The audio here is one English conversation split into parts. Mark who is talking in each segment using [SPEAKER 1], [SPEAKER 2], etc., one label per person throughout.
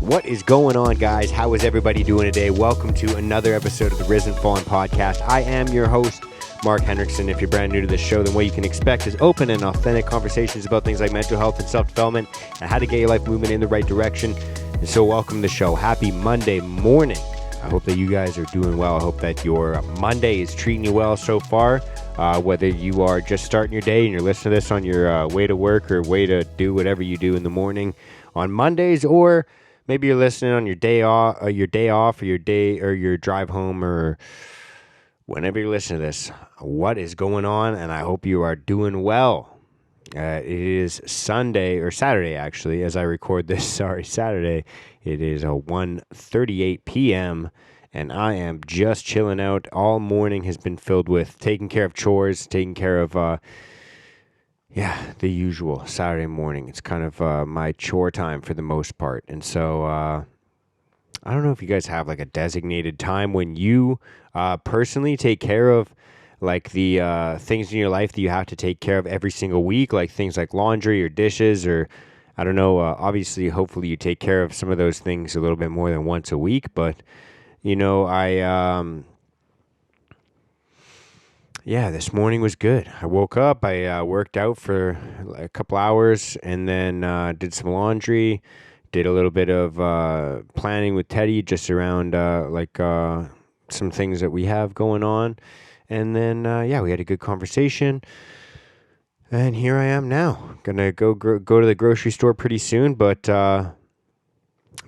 [SPEAKER 1] What is going on, guys? How is everybody doing today? Welcome to another episode of the Risen Fallen podcast. I am your host, Mark Hendrickson. If you're brand new to this show, then what you can expect is open and authentic conversations about things like mental health and self-development and how to get your life moving in the right direction. And so welcome to the show. Happy Monday morning. I hope that you guys are doing well. I hope that your Monday is treating you well so far. Whether you are just starting your day and you're listening to this on your way to work or way to do whatever you do in the morning on Mondays, or maybe you're listening on your day off, or your drive home, or whenever you're listening to this. What is going on? And I hope you are doing well. It is Sunday, or Saturday actually, as I record this. Saturday. It is 1:38 p.m. and I am just chilling out. All morning has been filled with taking care of chores, taking care of the usual Saturday morning. It's kind of my chore time for the most part. And so I don't know if you guys have like a designated time when you personally take care of like the things in your life that you have to take care of every single week, like things like laundry or dishes, or I don't know, obviously, hopefully you take care of some of those things a little bit more than once a week. But, you know, this morning was good. I woke up, I worked out for a couple hours, and then did some laundry, did a little bit of planning with Teddy just around some things that we have going on. And then, we had a good conversation. And here I am now. Gonna go to the grocery store pretty soon. But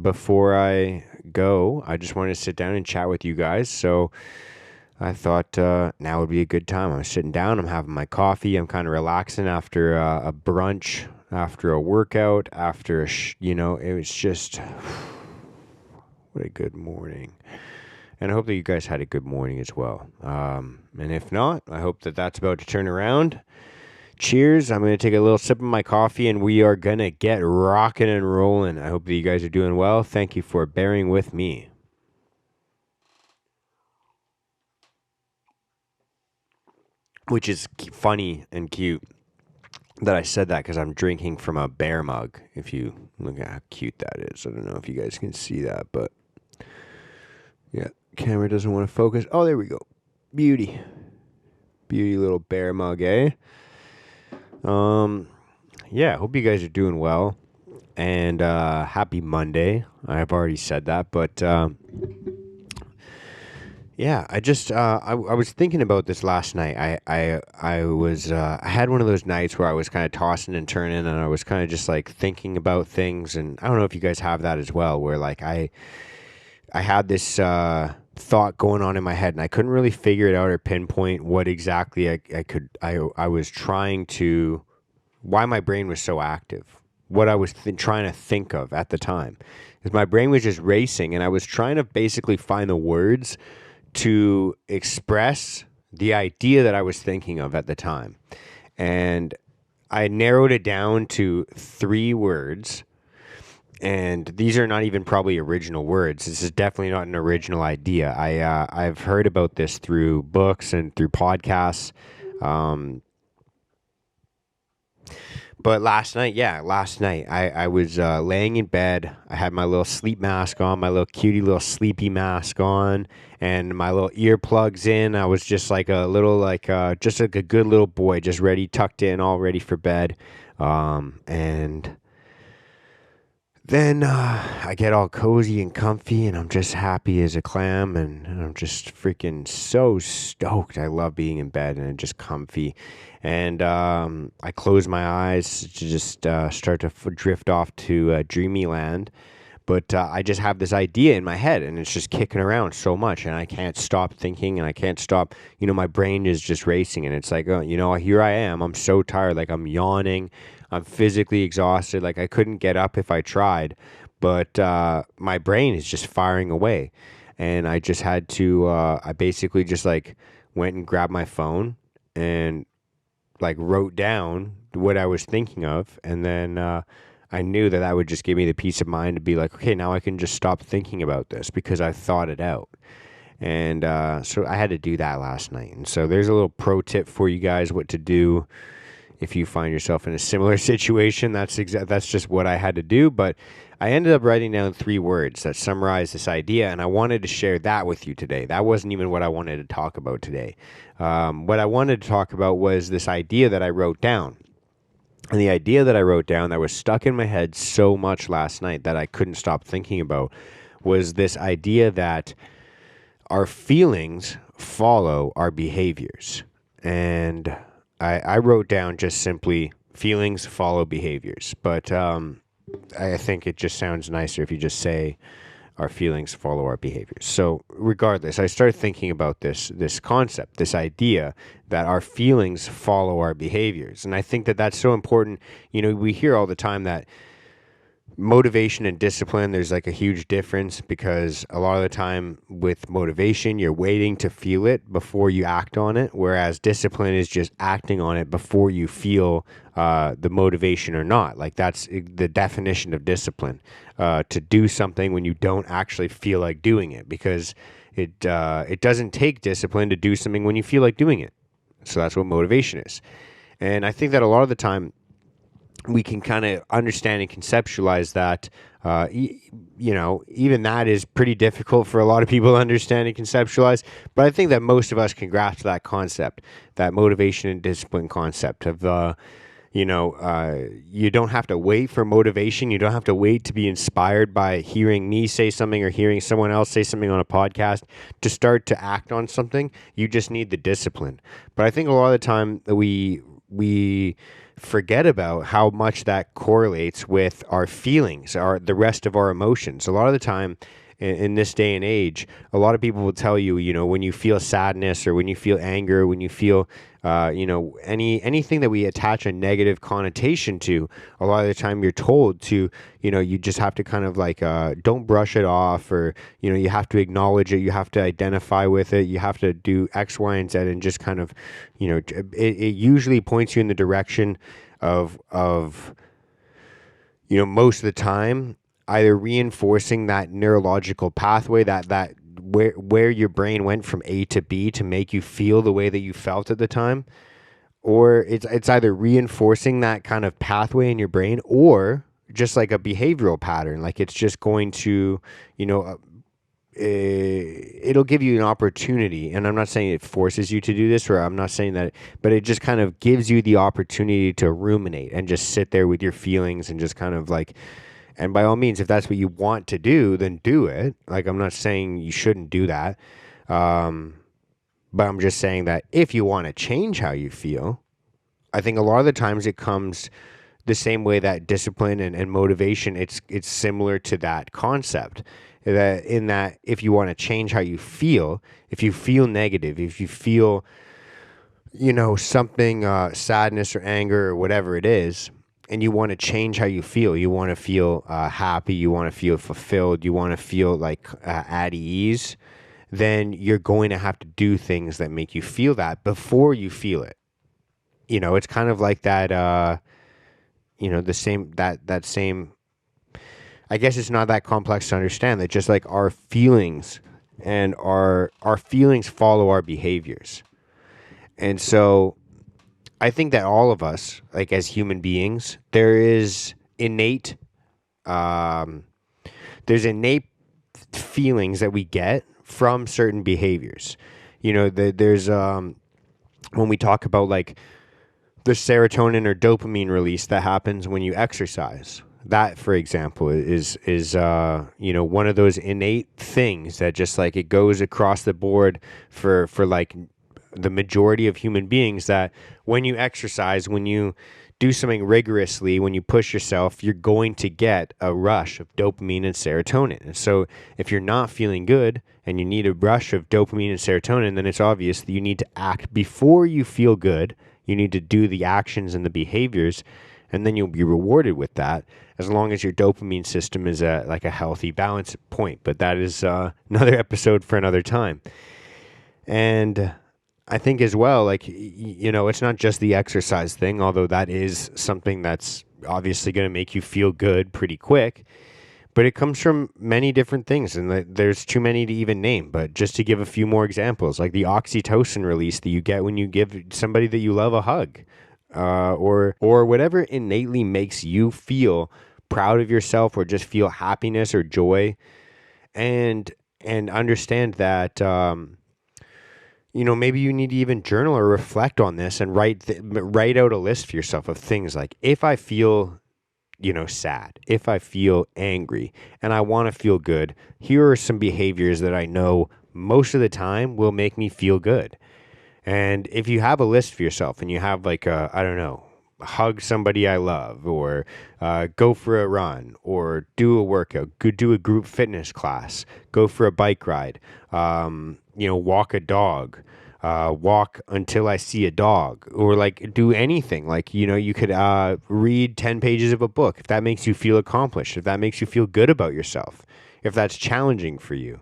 [SPEAKER 1] before I go, I just wanted to sit down and chat with you guys. So I thought now would be a good time. I'm sitting down. I'm having my coffee. I'm kind of relaxing after a brunch, after a workout, after it was just what a good morning. And I hope that you guys had a good morning as well. And if not, I hope that that's about to turn around. Cheers. I'm going to take a little sip of my coffee and we are going to get rocking and rolling. I hope that you guys are doing well. Thank you for bearing with me. Which is funny and cute that I said that because I'm drinking from a bear mug. If you look at how cute that is. I don't know if you guys can see that, but yeah, camera doesn't want to focus. Oh, there we go. Beauty little bear mug, eh? I hope you guys are doing well, and happy Monday. I've already said that, but I just I was thinking about this last night. I had one of those nights where I was kind of tossing and turning, and I was kind of just like thinking about things, and I don't know if you guys have that as well, where like I had this thought going on in my head, and I couldn't really figure it out or pinpoint what exactly I was trying to, why my brain was so active, what I was trying to think of at the time. Because my brain was just racing, and I was trying to basically find the words to express the idea that I was thinking of at the time. And I narrowed it down to 3 words. And these are not even probably original words. This is definitely not an original idea. I've heard about this through books and through podcasts. But last night, I was laying in bed. I had my little sleep mask on, my little cutie little sleepy mask on, and my little earplugs in. I was just like a little, just like a good little boy, just ready, tucked in, all ready for bed. And then I get all cozy and comfy, and I'm just happy as a clam, and I'm just freaking so stoked. I love being in bed and just comfy. And I close my eyes to just start to drift off to dreamy land. But I just have this idea in my head, and it's just kicking around so much, and I can't stop thinking, and I can't stop, my brain is just racing, and it's like, here I am. I'm so tired, like I'm yawning. I'm physically exhausted. Like I couldn't get up if I tried, but my brain is just firing away. And I just had to, I basically just like went and grabbed my phone and like wrote down what I was thinking of. And then I knew that would just give me the peace of mind to be like, okay, now I can just stop thinking about this because I thought it out. And so I had to do that last night. And so there's a little pro tip for you guys what to do if you find yourself in a similar situation, that's just what I had to do. But I ended up writing down 3 words that summarize this idea, and I wanted to share that with you today. That wasn't even what I wanted to talk about today. What I wanted to talk about was this idea that I wrote down. And the idea that I wrote down that was stuck in my head so much last night that I couldn't stop thinking about was this idea that our feelings follow our behaviors. And I wrote down just simply feelings follow behaviors. But I think it just sounds nicer if you just say our feelings follow our behaviors. So regardless, I started thinking about this concept, this idea that our feelings follow our behaviors. And I think that that's so important. You know, we hear all the time that motivation and discipline, there's like a huge difference, because a lot of the time with motivation, you're waiting to feel it before you act on it, whereas discipline is just acting on it before you feel the motivation or not. Like that's the definition of discipline, to do something when you don't actually feel like doing it, because it doesn't take discipline to do something when you feel like doing it. So that's what motivation is. And I think that a lot of the time we can kind of understand and conceptualize that, you know, even that is pretty difficult for a lot of people to understand and conceptualize. But I think that most of us can grasp that concept, that motivation and discipline concept of, you don't have to wait for motivation. You don't have to wait to be inspired by hearing me say something or hearing someone else say something on a podcast to start to act on something. You just need the discipline. But I think a lot of the time we forget about how much that correlates with our feelings, the rest of our emotions. A lot of the time in this day and age, a lot of people will tell you, you know, when you feel sadness or when you feel anger, when you feel, anything that we attach a negative connotation to, a lot of the time you're told to, you know, you just have to kind of like, don't brush it off, or, you know, you have to acknowledge it. You have to identify with it. You have to do X, Y, and Z, and just kind of, you know, it usually points you in the direction of, you know, most of the time, either reinforcing that neurological pathway that where your brain went from A to B to make you feel the way that you felt at the time, or it's either reinforcing that kind of pathway in your brain, or just like a behavioral pattern. Like it's just going to, you know, it'll give you an opportunity, and I'm not saying it forces you to do this, or I'm not saying that, but it just kind of gives you the opportunity to ruminate and just sit there with your feelings and just kind of like. And by all means, if that's what you want to do, then do it. Like, I'm not saying you shouldn't do that. But I'm just saying that if you want to change how you feel, I think a lot of the times it comes the same way that discipline and motivation, it's similar to that concept. That in that if you want to change how you feel, if you feel negative, if you feel, you know, something, sadness or anger or whatever it is, and you want to change how you feel, you want to feel happy, you want to feel fulfilled, you want to feel like at ease, then you're going to have to do things that make you feel that before you feel it. You know, it's kind of like that, you know, the same, that same, I guess it's not that complex to understand that just like our feelings and our feelings follow our behaviors. And so I think that all of us, like as human beings, there's innate feelings that we get from certain behaviors. You know, there's when we talk about like the serotonin or dopamine release that happens when you exercise. That, for example, is you know, one of those innate things that just like it goes across the board for like the majority of human beings, that when you exercise, when you do something rigorously, when you push yourself, you're going to get a rush of dopamine and serotonin. And so if you're not feeling good and you need a rush of dopamine and serotonin, then it's obvious that you need to act before you feel good. You need to do the actions and the behaviors, and then you'll be rewarded with that, as long as your dopamine system is at like a healthy balance point. But that is another episode for another time. And I think as well, like, you know, it's not just the exercise thing, although that is something that's obviously going to make you feel good pretty quick, but it comes from many different things, and there's too many to even name. But just to give a few more examples, like the oxytocin release that you get when you give somebody that you love a hug, or whatever innately makes you feel proud of yourself or just feel happiness or joy, and understand that maybe you need to even journal or reflect on this and write out a list for yourself of things like, if I feel sad, if I feel angry and I want to feel good, here are some behaviors that I know most of the time will make me feel good. And if you have a list for yourself and you have like I don't know, hug somebody I love, or go for a run, or do a workout, do a group fitness class, go for a bike ride, walk a dog, walk until I see a dog, or like do anything. Like, you could read 10 pages of a book if that makes you feel accomplished, if that makes you feel good about yourself, if that's challenging for you.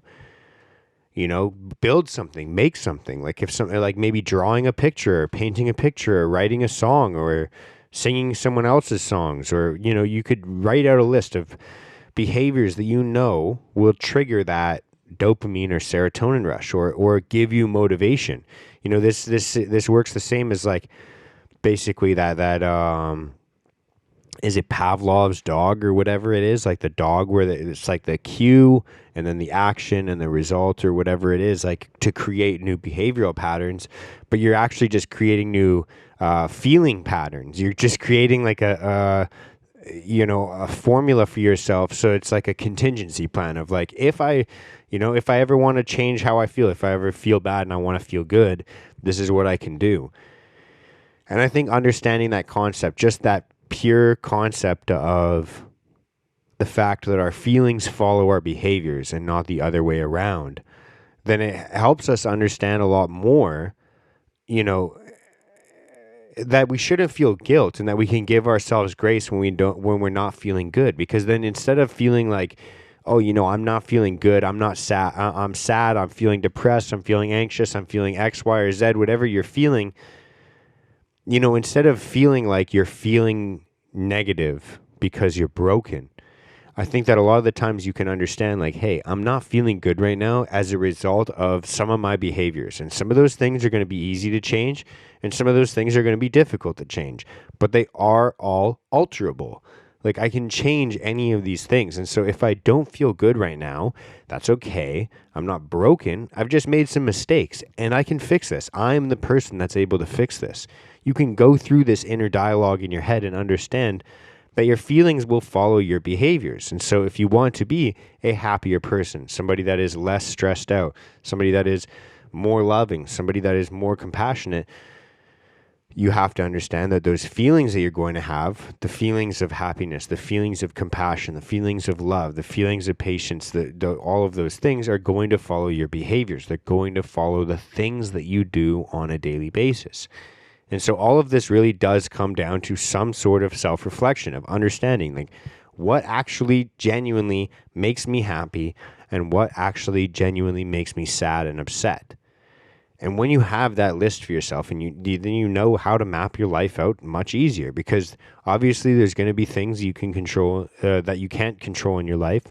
[SPEAKER 1] Build something, make something. Like if something like maybe drawing a picture, or painting a picture, or writing a song, or singing someone else's songs, or, you could write out a list of behaviors that will trigger that dopamine or serotonin rush, or give you motivation. This works the same as like basically that is it Pavlov's dog or whatever it is, like the dog where it's like the cue and then the action and the result or whatever it is, like to create new behavioral patterns, but you're actually just creating new feeling patterns. You're just creating like a formula for yourself. So it's like a contingency plan of like, if I ever want to change how I feel, if I ever feel bad and I want to feel good, this is what I can do. And I think understanding that concept, just that pure concept of the fact that our feelings follow our behaviors and not the other way around, then it helps us understand a lot more, that we shouldn't feel guilt, and that we can give ourselves grace when we're not feeling good. Because then instead of feeling like, oh, I'm not feeling good, I'm not sad, I'm sad, I'm feeling depressed, I'm feeling anxious, I'm feeling X, Y, or Z, whatever you're feeling, instead of feeling like you're feeling negative because you're broken, I think that a lot of the times you can understand like, hey, I'm not feeling good right now as a result of some of my behaviors. And some of those things are going to be easy to change, and some of those things are going to be difficult to change, but they are all alterable. Like, I can change any of these things. And so if I don't feel good right now, that's okay. I'm not broken. I've just made some mistakes and I can fix this. I'm the person that's able to fix this. You can go through this inner dialogue in your head and understand that your feelings will follow your behaviors. And so if you want to be a happier person, somebody that is less stressed out, somebody that is more loving, somebody that is more compassionate, you have to understand that those feelings that you're going to have, the feelings of happiness, the feelings of compassion, the feelings of love, the feelings of patience, all of those things are going to follow your behaviors. They're going to follow the things that you do on a daily basis. And so all of this really does come down to some sort of self-reflection, of understanding like what actually genuinely makes me happy and what actually genuinely makes me sad and upset. And when you have that list for yourself, and then you know how to map your life out much easier, because obviously there's going to be things you can control that you can't control in your life,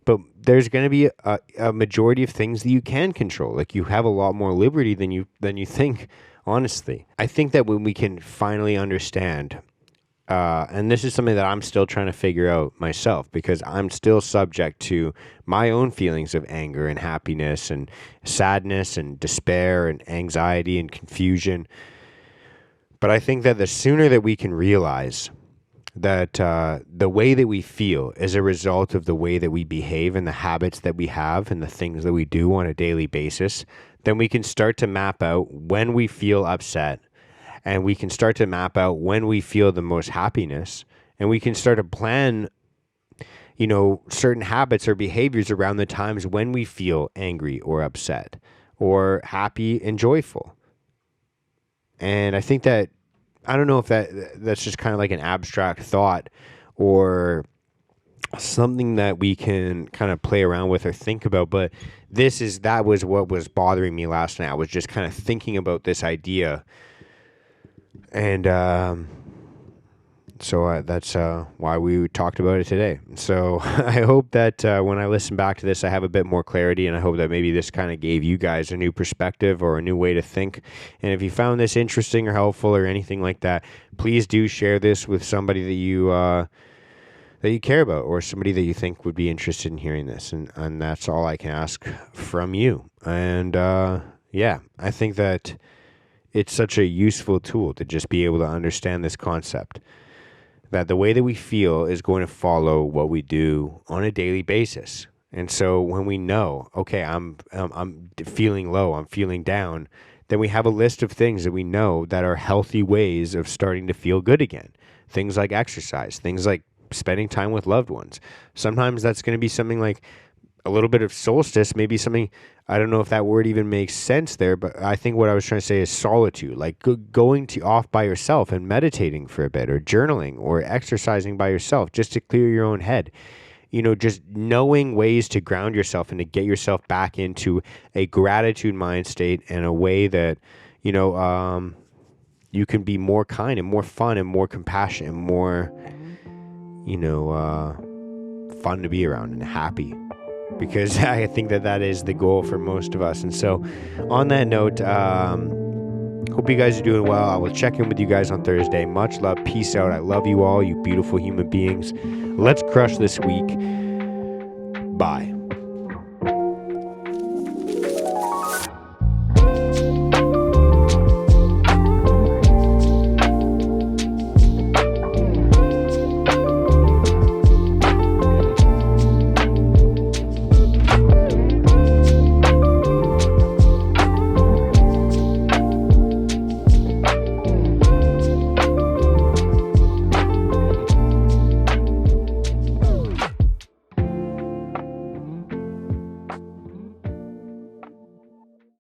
[SPEAKER 1] but there's going to be a majority of things that you can control. Like, you have a lot more liberty than you think. Honestly, I think that when we can finally understand, and this is something that I'm still trying to figure out myself, because I'm still subject to my own feelings of anger and happiness and sadness and despair and anxiety and confusion. But I think that the sooner that we can realize that the way that we feel is a result of the way that we behave and the habits that we have and the things that we do on a daily basis, then we can start to map out when we feel upset, and we can start to map out when we feel the most happiness, and we can start to plan, certain habits or behaviors around the times when we feel angry or upset or happy and joyful. And I think that, I don't know if that's just kind of like an abstract thought or something that we can kind of play around with or think about, but that was what was bothering me last night. I was just kind of thinking about this idea, and So that's why we talked about it today. So I hope that when I listen back to this, I have a bit more clarity, and I hope that maybe this kind of gave you guys a new perspective or a new way to think. And if you found this interesting or helpful or anything like that, please do share this with somebody that you care about, or somebody that you think would be interested in hearing this. And that's all I can ask from you. And yeah, I think that it's such a useful tool to just be able to understand this concept, that the way that we feel is going to follow what we do on a daily basis. And so when we know, okay, I'm feeling low, I'm feeling down, then we have a list of things that we know that are healthy ways of starting to feel good again. Things like exercise, things like spending time with loved ones. Sometimes that's going to be something like a little bit of solstice, maybe something, I don't know if that word even makes sense there, but I think what I was trying to say is solitude, like going to off by yourself and meditating for a bit, or journaling, or exercising by yourself just to clear your own head. Just knowing ways to ground yourself and to get yourself back into a gratitude mind state, and a way that, you can be more kind and more fun and more compassionate and more, fun to be around and happy. Because I think that is the goal for most of us. And so on that note, hope you guys are doing well. I will check in with you guys on Thursday. Much love. Peace out. I love you all, you beautiful human beings. Let's crush this week. Bye.